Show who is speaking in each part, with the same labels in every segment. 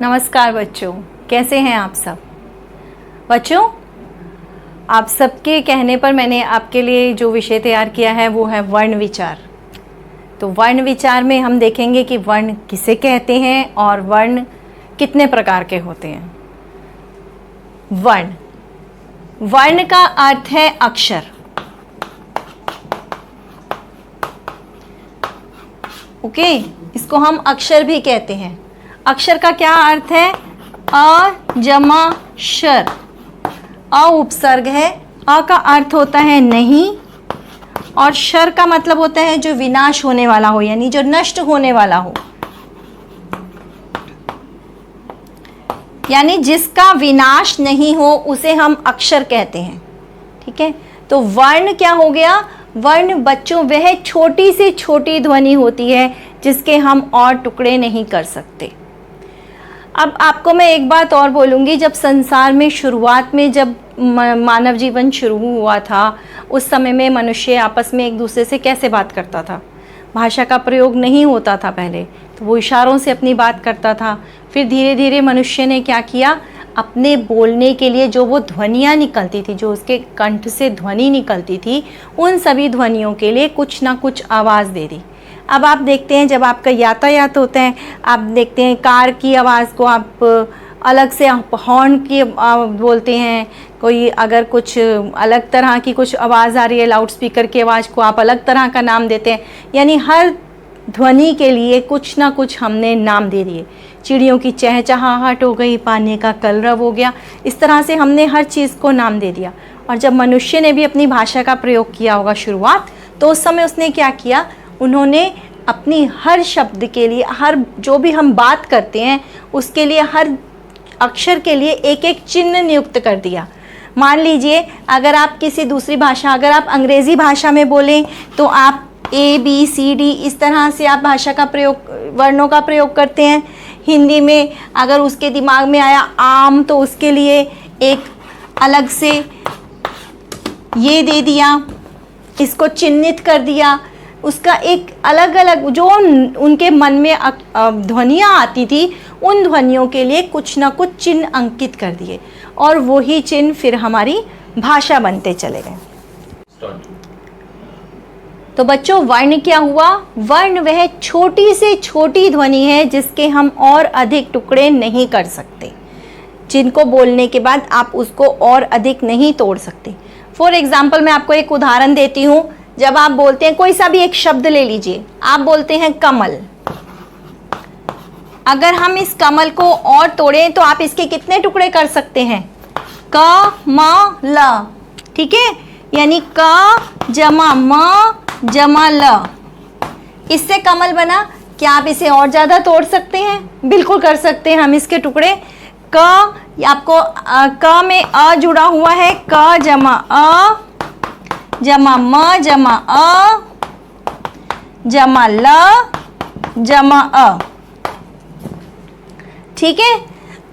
Speaker 1: नमस्कार बच्चों, कैसे हैं आप सब। बच्चों, आप सबके कहने पर मैंने आपके लिए जो विषय तैयार किया है वो है वर्ण विचार। तो वर्ण विचार में हम देखेंगे कि वर्ण किसे कहते हैं और वर्ण कितने प्रकार के होते हैं। वर्ण का अर्थ है अक्षर। ओके, इसको हम अक्षर भी कहते हैं। अक्षर का क्या अर्थ है? अ जमा शर। अ उपसर्ग है, अ का अर्थ होता है नहीं, और शर का मतलब होता है जो विनाश होने वाला हो, यानी जो नष्ट होने वाला हो, यानी जिसका विनाश नहीं हो उसे हम अक्षर कहते हैं। ठीक है, तो वर्ण क्या हो गया? वर्ण बच्चों वह छोटी से छोटी ध्वनि होती है जिसके हम और टुकड़े नहीं कर सकते। अब आपको मैं एक बात और बोलूँगी, जब संसार में शुरुआत में जब मानव जीवन शुरू हुआ था, उस समय में मनुष्य आपस में एक दूसरे से कैसे बात करता था? भाषा का प्रयोग नहीं होता था पहले, तो वो इशारों से अपनी बात करता था। फिर धीरे धीरे मनुष्य ने क्या किया, अपने बोलने के लिए जो वो ध्वनियाँ निकलती थी, जो उसके कंठ से ध्वनि निकलती थी, उन सभी ध्वनियों के लिए कुछ ना कुछ आवाज़ दे दी। अब आप देखते हैं जब आपका यातायात होता है, आप देखते हैं कार की आवाज़ को आप अलग से हॉर्न की बोलते हैं, कोई अगर कुछ अलग तरह की कुछ आवाज़ आ रही है, लाउड स्पीकर की आवाज़ को आप अलग तरह का नाम देते हैं। यानी हर ध्वनि के लिए कुछ ना कुछ हमने नाम दे दिए। चिड़ियों की चहचहाहट हो गई, पानी का कलरव हो गया, इस तरह से हमने हर चीज़ को नाम दे दिया। और जब मनुष्य ने भी अपनी भाषा का प्रयोग किया होगा शुरुआत, तो उस समय उसने क्या किया, उन्होंने अपनी हर शब्द के लिए, हर जो भी हम बात करते हैं उसके लिए, हर अक्षर के लिए एक एक चिन्ह नियुक्त कर दिया। मान लीजिए अगर आप किसी दूसरी भाषा, अगर आप अंग्रेज़ी भाषा में बोलें तो आप ABCD इस तरह से आप भाषा का प्रयोग, वर्णों का प्रयोग करते हैं। हिंदी में अगर उसके दिमाग में आया आम, तो उसके लिए एक अलग से ये दे दिया, इसको चिन्हित कर दिया। उसका एक अलग अलग जो उनके मन में ध्वनियाँ आती थी, उन ध्वनियों के लिए कुछ ना कुछ चिन्ह अंकित कर दिए, और वही चिन्ह फिर हमारी भाषा बनते चले गए। तो बच्चों, वर्ण क्या हुआ? वर्ण वह छोटी से छोटी ध्वनि है जिसके हम और अधिक टुकड़े नहीं कर सकते, जिनको बोलने के बाद आप उसको और अधिक नहीं तोड़ सकते। फॉर एग्जाम्पल मैं आपको एक उदाहरण देती हूँ। जब आप बोलते हैं, कोई सा भी एक शब्द ले लीजिए, आप बोलते हैं कमल। अगर हम इस कमल को और तोड़ें तो आप इसके कितने टुकड़े कर सकते हैं? क म ल। ठीक है, यानी क जमा म जमा ल, इससे कमल बना। क्या आप इसे और ज़्यादा तोड़ सकते हैं? बिल्कुल कर सकते हैं हम इसके टुकड़े। क, आपको क में अ जुड़ा हुआ है, क जमा अ जमा म जमा अ जमा ल जमा अ। ठीक है,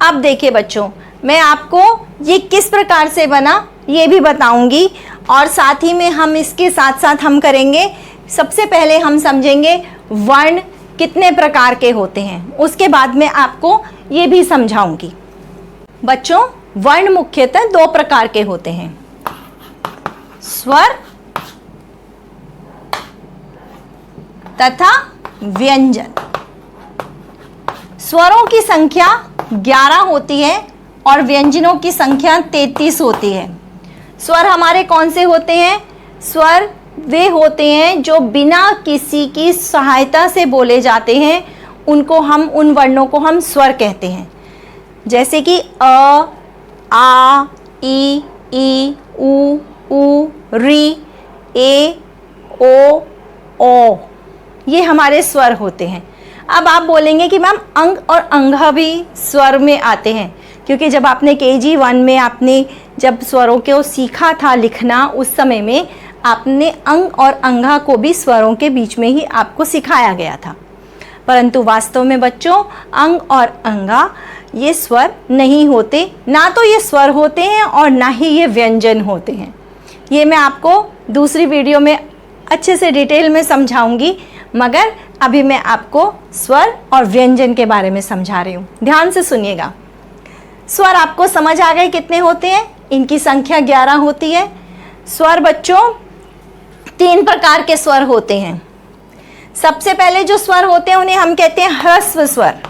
Speaker 1: अब देखिए बच्चों, मैं आपको ये किस प्रकार से बना ये भी बताऊंगी, और साथ ही में हम इसके साथ साथ हम करेंगे, सबसे पहले हम समझेंगे वर्ण कितने प्रकार के होते हैं, उसके बाद में आपको ये भी समझाऊंगी। बच्चों, वर्ण मुख्यतः दो प्रकार के होते हैं, स्वर तथा व्यंजन। स्वरों की संख्या 11 होती है और व्यंजनों की संख्या 33 होती है। स्वर हमारे कौन से होते हैं? स्वर वे होते हैं जो बिना किसी की सहायता से बोले जाते हैं, उनको हम, उन वर्णों को हम स्वर कहते हैं। जैसे कि अ, आ, ई, उ, री, ए, ओ, ये हमारे स्वर होते हैं। अब आप बोलेंगे कि मैम अंग और अंघा भी स्वर में आते हैं, क्योंकि जब आपने KG 1 में आपने जब स्वरों को सीखा था लिखना, उस समय में आपने अंग और अंघा को भी स्वरों के बीच में ही आपको सिखाया गया था। परंतु वास्तव में बच्चों, अंग और अंघा ये स्वर नहीं होते, ना तो ये स्वर होते हैं और ना ही ये व्यंजन होते हैं। ये मैं आपको दूसरी वीडियो में अच्छे से डिटेल में समझाऊंगी। मगर अभी मैं आपको स्वर और व्यंजन के बारे में समझा रही हूँ। ध्यान से सुनिएगा। स्वर आपको समझ आ गए कितने होते हैं? इनकी संख्या 11 होती है। स्वर बच्चों 3 प्रकार के स्वर होते हैं। सबसे पहले जो स्वर होते हैं उन्हें हम कहते हैं ह्रस्व स्वर।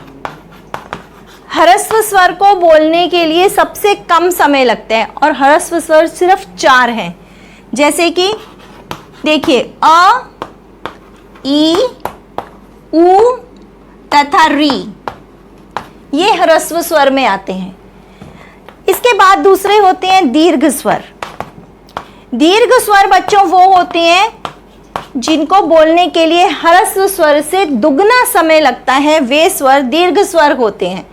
Speaker 1: ह्रस्व स्वर को बोलने के लिए सबसे कम समय लगता है और ह्रस्व स्वर सिर्फ 4 हैं। जैसे कि देखिए अ, ई, उ तथा री, ये ह्रस्व स्वर में आते हैं। इसके बाद दूसरे होते हैं दीर्घ स्वर। दीर्घ स्वर बच्चों वो होते हैं जिनको बोलने के लिए ह्रस्व स्वर से दुगना समय लगता है, वे स्वर दीर्घ स्वर होते हैं।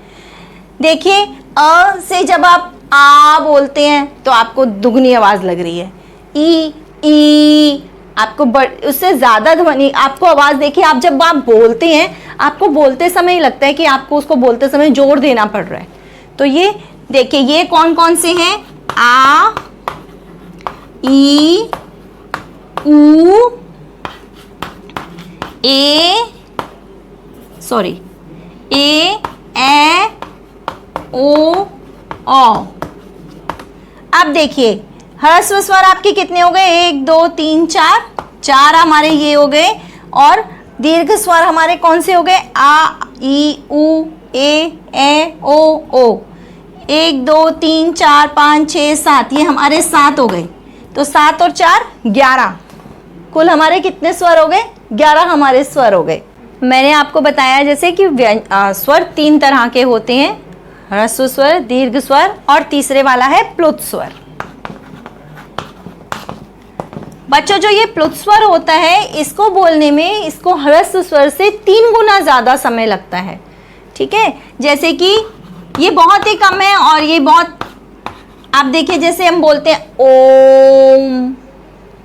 Speaker 1: देखिए अ से जब आप आ बोलते हैं तो आपको दुगनी आवाज लग रही है। ई आपको उससे ज्यादा ध्वनि, आपको आवाज, देखिए आप जब आप बोलते हैं आपको बोलते समय ही लगता है कि आपको उसको बोलते समय जोर देना पड़ रहा है। तो ये देखिए ये कौन कौन से हैं? आ, ई, उ, ए, ओ, औ। अब देखिए ह्रस्व स्वर आपके कितने हो गए? 1 2 3 4, 4 हमारे ये हो गए। और दीर्घ स्वर हमारे कौन से हो गए? आ, ई, उ, ए, ओ। 1 2 3 4 5 6 7, ये हमारे 7 हो गए। तो 7 और 4 11, कुल हमारे कितने स्वर हो गए? 11 हमारे स्वर हो गए। मैंने आपको बताया जैसे कि स्वर 3 तरह के होते हैं, ह्रस्व स्वर, दीर्घ स्वर और तीसरे वाला है प्लुत स्वर। बच्चों जो ये प्लुत स्वर होता है इसको बोलने में इसको ह्रस्व स्वर से 3 गुना ज्यादा समय लगता है। ठीक है, जैसे कि ये बहुत ही कम है और ये बहुत, आप देखिए जैसे हम बोलते हैं ओम,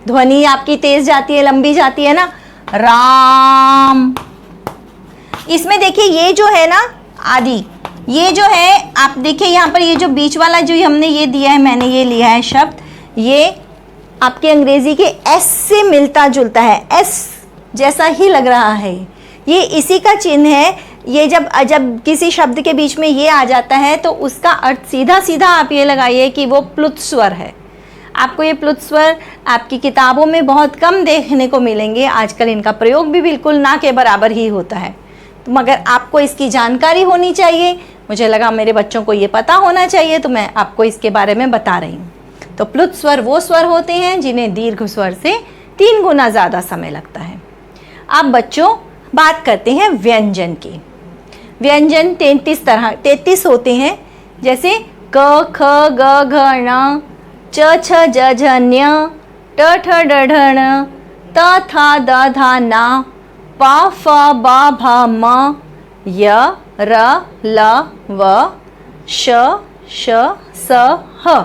Speaker 1: ध्वनि आपकी तेज जाती है, लंबी जाती है ना। राम, इसमें देखिए ये जो है ना आदि, ये जो है आप देखिए यहाँ पर ये जो बीच वाला जो हमने ये दिया है, मैंने ये लिया है शब्द, ये आपके अंग्रेजी के एस से मिलता जुलता है, एस जैसा ही लग रहा है। ये इसी का चिन्ह है। ये जब किसी शब्द के बीच में ये आ जाता है तो उसका अर्थ सीधा सीधा आप ये लगाइए कि वो प्लुत स्वर है। आपको ये प्लुत स्वर आपकी किताबों में बहुत कम देखने को मिलेंगे। आजकल इनका प्रयोग भी बिल्कुल ना के बराबर ही होता है, तो मगर आपको इसकी जानकारी होनी चाहिए। मुझे लगा मेरे बच्चों को ये पता होना चाहिए, तो मैं आपको इसके बारे में बता रही हूँ। तो प्लुत स्वर वो स्वर होते हैं जिन्हें दीर्घ स्वर से 3 गुना ज़्यादा समय लगता है। अब बच्चों बात करते हैं व्यंजन की। व्यंजन 33 होते हैं, जैसे क ख ग घ ण, च छ ज झ ञ, ट ठ ड ढ ण, त थ द ध न, प फ ब भ म, य र ल व, श श स ह।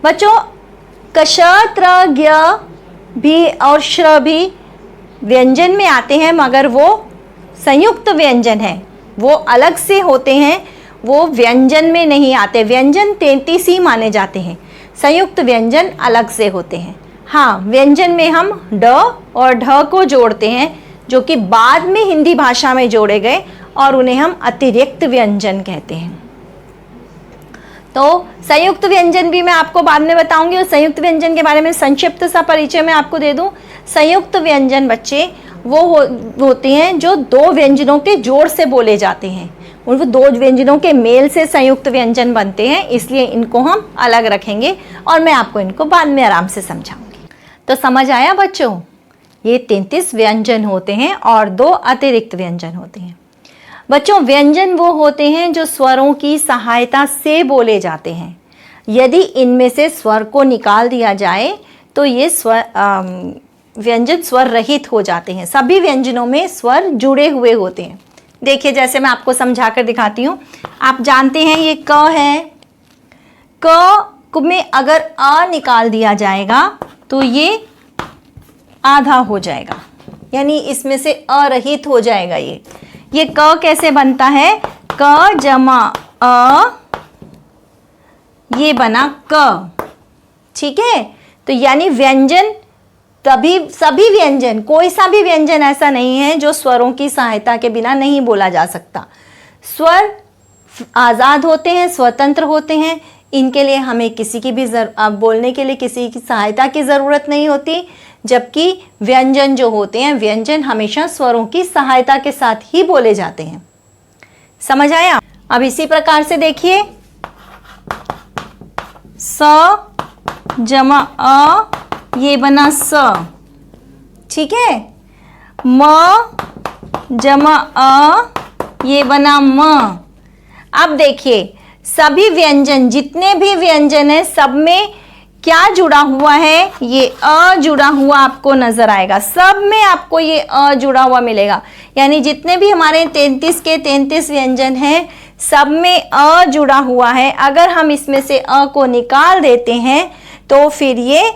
Speaker 1: बच्चों कश त्र ज्ञ भी और श्र भी व्यंजन में आते हैं, मगर वो संयुक्त व्यंजन है, वो अलग से होते हैं, वो व्यंजन में नहीं आते। व्यंजन 33 ही माने जाते हैं, संयुक्त व्यंजन अलग से होते हैं। हाँ, व्यंजन में हम ड और ढ को जोड़ते हैं, जो कि बाद में हिंदी भाषा में जोड़े गए और उन्हें हम अतिरिक्त व्यंजन कहते हैं। तो संयुक्त व्यंजन भी मैं आपको बाद में बताऊंगी, और संयुक्त व्यंजन के बारे में संक्षिप्त सा परिचय मैं आपको दे दूं। संयुक्त व्यंजन बच्चे वो होते हैं जो 2 व्यंजनों के जोड़ से बोले जाते हैं, और वो 2 व्यंजनों के मेल से संयुक्त व्यंजन बनते हैं, इसलिए इनको हम अलग रखेंगे और मैं आपको इनको बाद में आराम से समझाऊंगी। तो समझ आया बच्चों? ये 33 व्यंजन होते हैं और 2 अतिरिक्त व्यंजन होते हैं। बच्चों व्यंजन वो होते हैं जो स्वरों की सहायता से बोले जाते हैं। यदि इनमें से स्वर को निकाल दिया जाए तो ये व्यंजन स्वर रहित हो जाते हैं। सभी व्यंजनों में स्वर जुड़े हुए होते हैं। देखिए जैसे मैं आपको समझा कर दिखाती हूँ। आप जानते हैं ये क है, क में अगर अ निकाल दिया जाएगा तो ये आधा हो जाएगा, यानी इसमें से अरहित हो जाएगा। ये क कैसे बनता है? क जमा अ, ये बना क। ठीक है, तो यानी व्यंजन तभी सभी व्यंजन, कोई सा भी व्यंजन ऐसा नहीं है जो स्वरों की सहायता के बिना नहीं बोला जा सकता। स्वर आज़ाद होते हैं, स्वतंत्र होते हैं, इनके लिए हमें किसी की भी बोलने के लिए किसी की सहायता की ज़रूरत नहीं होती। जबकि व्यंजन जो होते हैं, व्यंजन हमेशा स्वरों की सहायता के साथ ही बोले जाते हैं। समझ आया? अब इसी प्रकार से देखिए, स जमा अ, ये बना स, ठीक है। म जमा अ, ये बना म। अब देखिए, सभी व्यंजन, जितने भी व्यंजन है, सब में क्या जुड़ा हुआ है? ये अ जुड़ा हुआ आपको नजर आएगा। सब में आपको ये अ जुड़ा हुआ मिलेगा। यानी जितने भी हमारे 33 के 33 व्यंजन हैं, सब में अ जुड़ा हुआ है। अगर हम इसमें से अ को निकाल देते हैं तो फिर ये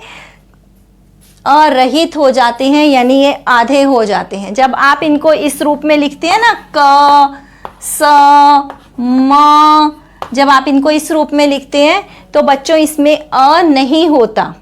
Speaker 1: अरहित हो जाते हैं, यानी ये आधे हो जाते हैं। जब आप इनको इस रूप में लिखते हैं ना, क, स, म, जब आप इनको इस रूप में लिखते हैं तो बच्चों इसमें अ नहीं होता।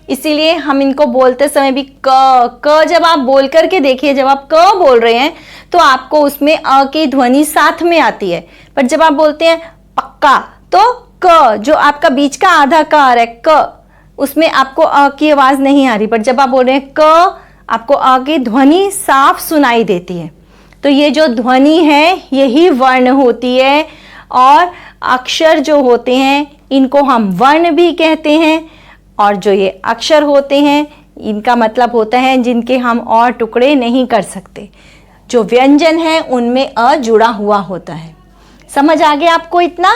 Speaker 1: इसीलिए हम इनको बोलते समय भी क जब आप बोल करके देखिए, जब आप क बोल रहे हैं तो आपको उसमें अ की ध्वनि साथ में आती है। पर जब आप बोलते हैं पक्का, तो क जो आपका बीच का आधा क आ रहा है, क, उसमें आपको अ की आवाज नहीं आ रही। पर जब आप बोल रहे हैं क, आपको अ की ध्वनि साफ सुनाई देती है। तो ये जो ध्वनि है यही वर्ण होती है। और अक्षर जो होते हैं इनको हम वर्ण भी कहते हैं। और जो ये अक्षर होते हैं इनका मतलब होता है जिनके हम और टुकड़े नहीं कर सकते। जो व्यंजन है उनमें अ जुड़ा हुआ होता है। समझ आ गया आपको इतना?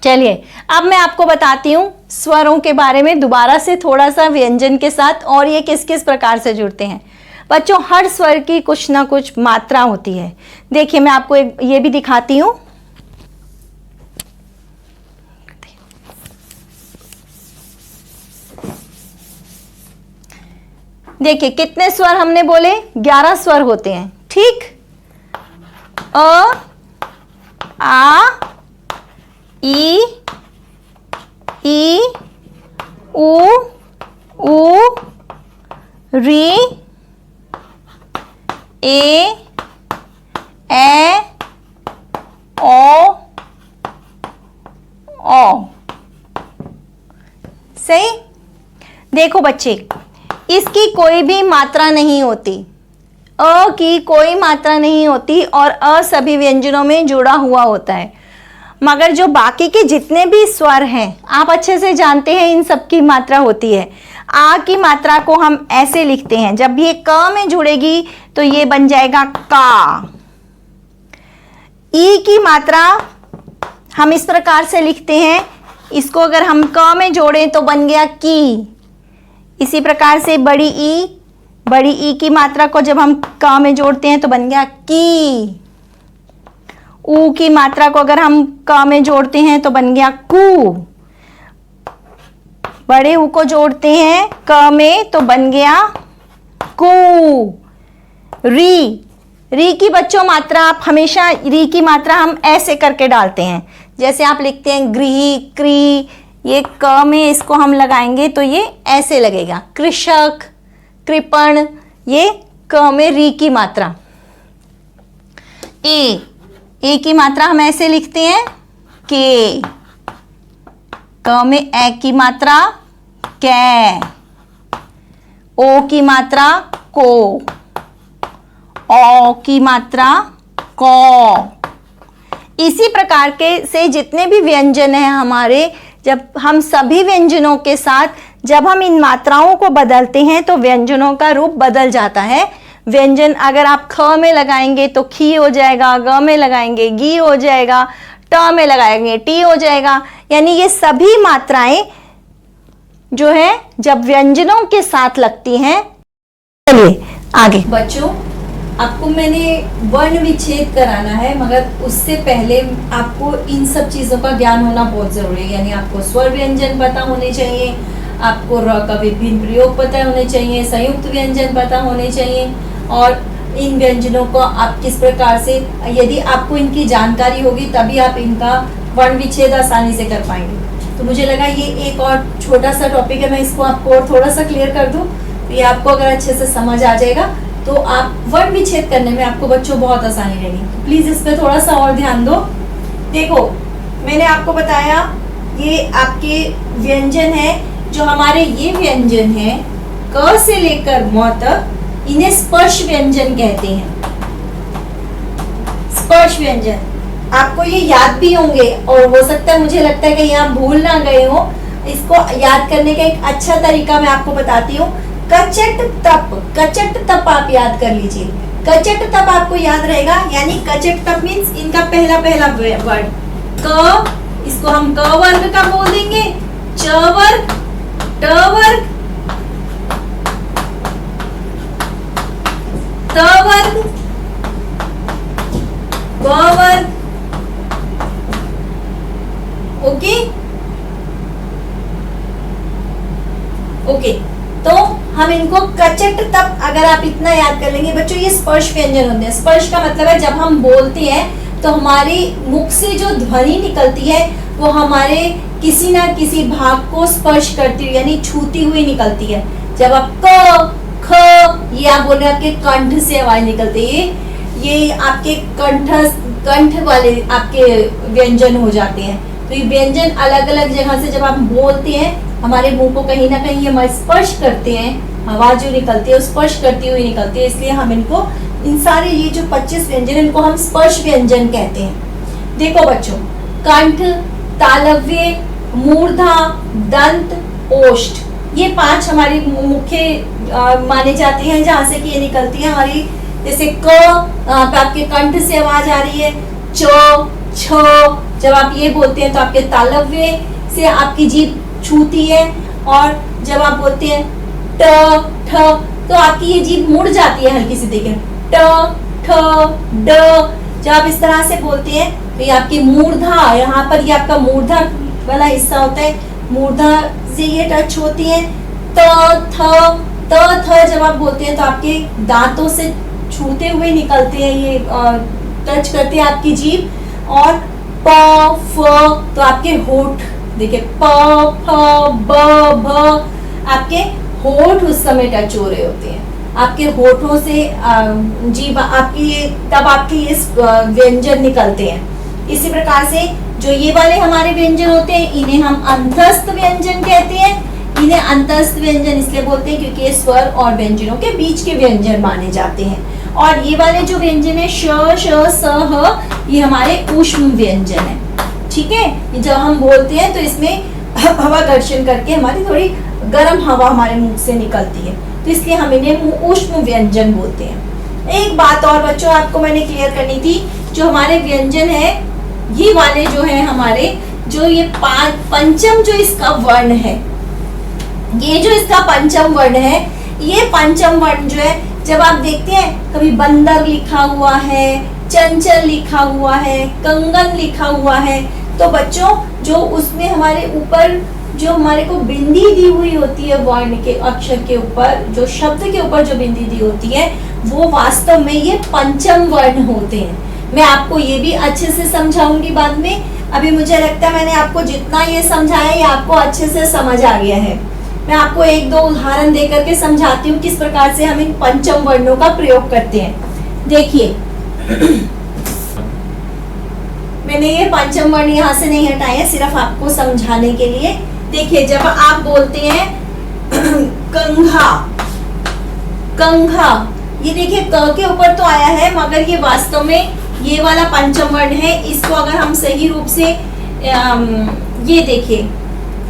Speaker 1: चलिए अब मैं आपको बताती हूँ स्वरों के बारे में दोबारा से थोड़ा सा व्यंजन के साथ, और ये किस किस प्रकार से जुड़ते हैं। बच्चों, हर स्वर की कुछ ना कुछ मात्रा होती है। देखिए मैं आपको ये भी दिखाती हूँ। देखिए कितने स्वर हमने बोले? 11 स्वर होते हैं, ठीक। अ, आ, ई, उ, री, ए, ओ। सही। देखो बच्चे, इसकी कोई भी मात्रा नहीं होती, अ की कोई मात्रा नहीं होती और अ सभी व्यंजनों में जुड़ा हुआ होता है। मगर जो बाकी के जितने भी स्वर हैं आप अच्छे से जानते हैं, इन सब की मात्रा होती है। आ की मात्रा को हम ऐसे लिखते हैं, जब ये क में जुड़ेगी तो ये बन जाएगा का। ई की मात्रा हम इस प्रकार से लिखते हैं, इसको अगर हम क में जोड़ें तो बन गया की। इसी प्रकार से बड़ी ई की मात्रा को जब हम क में जोड़ते हैं तो बन गया की। ऊ की मात्रा को अगर हम क में जोड़ते हैं तो बन गया कू। बड़े ऊ को जोड़ते हैं क में तो बन गया कू। री की बच्चों मात्रा, आप हमेशा री की मात्रा हम ऐसे करके डालते हैं। जैसे आप लिखते हैं गृही, क्री, ये क में इसको हम लगाएंगे तो ये ऐसे लगेगा। कृषक, कृपण, ये क में री की मात्रा। ए की मात्रा हम ऐसे लिखते हैं के। क में ए की मात्रा कै। ओ की मात्रा को। औ की मात्रा कौ। इसी प्रकार के से जितने भी व्यंजन हैं हमारे, जब हम सभी व्यंजनों के साथ जब हम इन मात्राओं को बदलते हैं तो व्यंजनों का रूप बदल जाता है। व्यंजन अगर आप ख में लगाएंगे तो खी हो जाएगा, ग में लगाएंगे गी हो जाएगा, ट में लगाएंगे टी हो जाएगा। यानी ये सभी मात्राएं जो है जब व्यंजनों के साथ लगती हैं। चलिए आगे। बच्चों, आपको मैंने वर्ण विच्छेद कराना है, मगर उससे पहले आपको इन सब चीज़ों का ज्ञान होना बहुत ज़रूरी है। यानी आपको स्वर व्यंजन पता होने चाहिए, आपको र का विभिन्न प्रयोग पता होने चाहिए, संयुक्त व्यंजन पता होने चाहिए, और इन व्यंजनों को आप किस प्रकार से, यदि आपको इनकी जानकारी होगी तभी आप इनका वर्ण विच्छेद आसानी से कर पाएंगे। तो मुझे लगा ये एक और छोटा सा टॉपिक है, मैं इसको आपको और थोड़ा सा क्लियर कर दूं तो ये आपको अगर अच्छे से समझ आ जाएगा तो आप वर्ण विच्छेद करने में आपको बच्चों बहुत आसानी रहेगी। तो प्लीज इस पर थोड़ा सा और ध्यान दो। देखो मैंने आपको बताया ये आपके व्यंजन है, जो हमारे ये व्यंजन है क से लेकर म तक, इन्हें स्पर्श व्यंजन कहते हैं। स्पर्श व्यंजन आपको ये याद भी होंगे, और हो सकता है, मुझे लगता है कि यहाँ भूल ना गए हो। इसको याद करने का एक अच्छा तरीका मैं आपको बताती हूँ। कचट तप, कचट तप आप याद कर लीजिए। कचट तप आपको याद रहेगा, यानी कचट तप मीन्स इनका पहला वर्ड क, इसको हम क वर्ग का बोल देंगे, च वर्ग, ट वर्ग, त वर्ग, ब वर्ग। ओके ओके, तो हम इनको कचट तप अगर आप इतना याद कर लेंगे बच्चों, ये स्पर्श व्यंजन होते हैं। स्पर्श का मतलब है जब हम बोलते हैं तो हमारे मुख से जो ध्वनि निकलती है वो हमारे किसी ना किसी भाग को स्पर्श करती हुई यानी छूती हुई निकलती है। जब आप क ख, ये आप बोल रहे हैं आपके कंठ से आवाज निकलती है, ये आपके कंठ वाले आपके व्यंजन हो जाते हैं। तो ये व्यंजन अलग अलग जगह से जब आप बोलते हैं हमारे मुंह को कहीं ना कहीं ये स्पर्श करते हैं, आवाज जो निकलती है स्पर्श करती हुई निकलती है, इसलिए हम इनको, इन सारे ये जो 25 व्यंजन इनको हम स्पर्श व्यंजन कहते हैं। देखो बच्चों, कंठ, तालव्य, मूर्धा, दंत, ओष्ठ, ये 5 हमारी मुख्य माने जाते हैं जहां से कि ये निकलती है हमारी। जैसे क आपके कंठ से आवाज आ रही है, च, छ, जब आप ये बोलते हैं तो आपके तालव्य से आपकी जीभ छूती है, और जब आप बोलते हैं ट, ठ, तो आपकी ये जीभ मुड़ जाती है हल्की सी। देखिए ट, ठ, ड, जब आप इस तरह से बोलते हैं तो ये आपकी मूर्धा, यहाँ पर ये आपका मूर्धा वाला हिस्सा होता है, मूर्धा से ये टच होती है। त, थ जब आप बोलते हैं तो आपके दांतों से छूते हुए निकलते हैं, ये टच करते हैं आपकी जीभ। और प, फ, तो आपके होठ, देखिए प, फ, ब, भ, आपके होठ उस समय टच हो रहे होते हैं, आपके होठों से जीभ आपकी, तब आपके ये व्यंजन निकलते हैं। इसी प्रकार से जो ये वाले हमारे व्यंजन होते हैं इन्हें हम अंतस्थ व्यंजन कहते हैं। इन्हें अंतस्थ व्यंजन इसलिए बोलते हैं क्योंकि ये स्वर और व्यंजनों के बीच के व्यंजन माने जाते हैं। और ये वाले जो व्यंजन है श, श, स, ह, ये हमारे ऊष्म व्यंजन है। ठीक है, जब हम बोलते हैं तो इसमें हवा घर्षण करके हमारी थोड़ी गर्म हवा हमारे मुंह से निकलती है, तो इसलिए हम इन्हें ऊष्म व्यंजन बोलते हैं। एक बात और बच्चों आपको मैंने क्लियर करनी थी, जो हमारे व्यंजन है ये वाले जो है हमारे, जो ये पंचम जो इसका वर्ण है, ये जो इसका पंचम वर्ण है, ये पंचम वर्ण जो है जब आप देखते हैं कभी बंदर लिखा हुआ है, चंचल लिखा हुआ है, कंगन लिखा हुआ है, तो बच्चों जो उसमें हमारे ऊपर जो हमारे को बिंदी दी हुई होती है वर्ण के अक्षर के ऊपर, जो शब्द के ऊपर जो बिंदी दी होती है वो वास्तव में ये पंचम वर्ण होते हैं। मैं आपको ये भी अच्छे से समझाऊंगी बाद में। अभी मुझे लगता है मैंने आपको जितना ये समझाया ये आपको अच्छे से समझ आ गया है। मैं आपको एक दो उदाहरण दे करके समझाती हूँ किस प्रकार से हम इन पंचम वर्णों का प्रयोग करते हैं। देखिए मैंने ये पंचम वर्ण यहाँ से नहीं हटाए हैं, सिर्फ आपको समझाने के लिए। देखिए जब आप बोलते हैं कंघा, कंघा, ये देखिए क के ऊपर तो आया है मगर ये वास्तव में ये वाला पंचम वर्ण है। इसको अगर हम सही रूप से ये देखिए,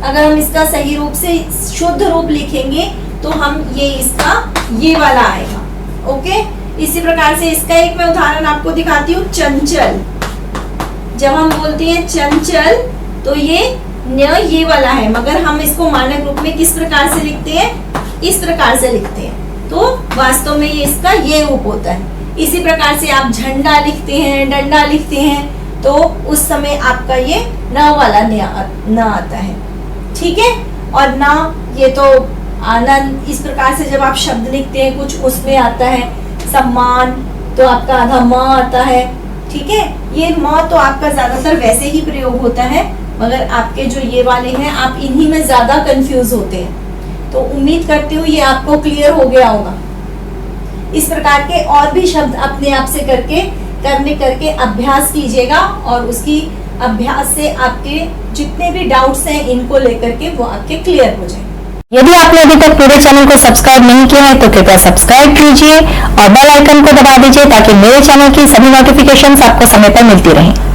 Speaker 1: अगर हम इसका सही रूप से शुद्ध रूप लिखेंगे तो हम ये इसका ये वाला आएगा। ओके, इसी प्रकार से इसका एक मैं उदाहरण आपको दिखाती हूँ। चंचल, जब हम बोलते हैं चंचल तो ये न्य ये वाला है, मगर हम इसको मानक रूप में किस प्रकार से लिखते हैं, इस प्रकार से लिखते हैं, तो वास्तव में ये इसका ये रूप होता है। इसी प्रकार से आप झंडा लिखते हैं, डंडा लिखते हैं, तो उस समय आपका ये न वाला न आता है। ठीक है, और न ये तो आनंद, इस प्रकार से जब आप शब्द लिखते हैं कुछ उसमें आता है। सम्मान तो आपका आधा म आता है। ठीक है, ये म तो आपका ज्यादातर वैसे ही प्रयोग होता है, मगर आपके जो ये वाले हैं आप इन्हीं में ज्यादा कंफ्यूज होते हैं। तो उम्मीद करती हूँ ये आपको क्लियर हो गया होगा। इस प्रकार के और भी शब्द अपने आप से करके अभ्यास कीजिएगा और उसकी अभ्यास से आपके जितने भी डाउट्स हैं इनको लेकर के वो आपके क्लियर हो जाए।
Speaker 2: यदि आपने अभी तक मेरे चैनल को सब्सक्राइब नहीं किया है तो कृपया सब्सक्राइब कीजिए और बेल आइकन को दबा दीजिए ताकि मेरे चैनल की सभी नोटिफिकेशंस आपको समय पर मिलती रहें।